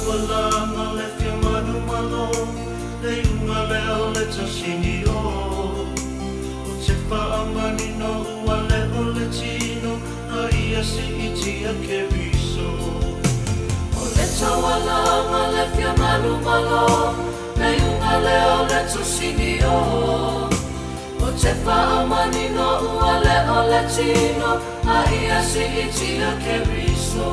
walanga le fia manu malo le unga leo le tasini o te whaamani no ua leo le tino a ia si iti a ke riso o le tawalanga le fia manu malo le unga leo le tasini o te whaamani no ua leo le tino a ia si iti a ke riso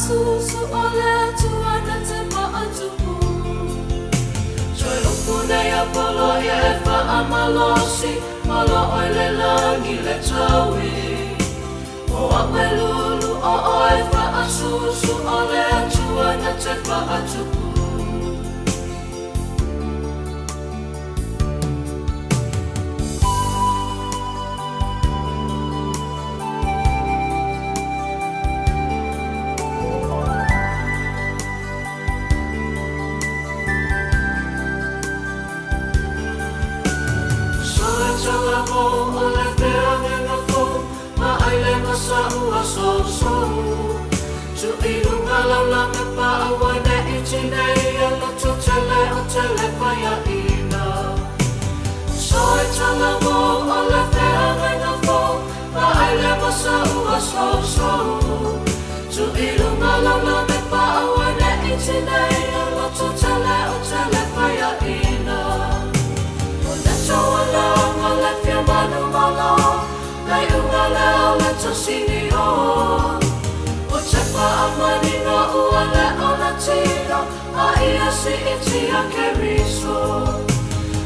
Susu ole tuana te maatupu Joy upune ya polo ya efa amalosi Olo oile langi le tawi O amelulu o efa asusu ole tuana te maatupu Ole fea venga fo, ma aile masa ua so so. Tu ilunga laula me pa awane iti nei ala tu tele o tele faya ina. So e tala mo ole fea venga fo, ma aile masa ua so so. Tu ilunga laula me pa awane iti nei ala tu tele o tele faya ina. Ole tawalanga le fia manu malo, lai unga leo le tosini o. O te whaamani no ua leo le tino, a ia si iti a ke riso.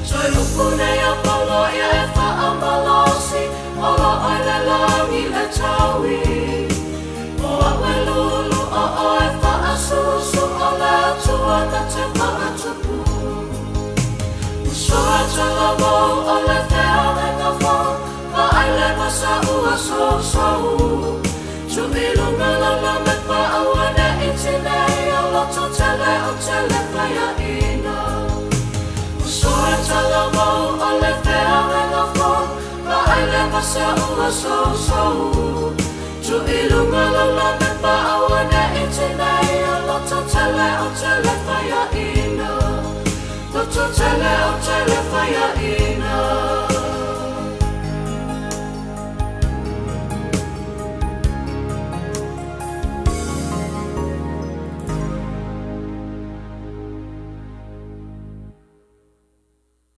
Soi upune ya polo ia e whaamalosi, olo oi le langi le tawi. O awe lulu o e whaasusu o le tuana te maatupu. Soa tala mo o le fea venga fo, ma aile masa ua so so. Tu ilunga laula me pa awane iti nei o loto tele o tele faya ina. Soa tala mo o le fea venga fo, ma aile masa ua so so. Tu ilunga laula me pa awane iti nei o loto tele o tele faya ina. Loto tele o tele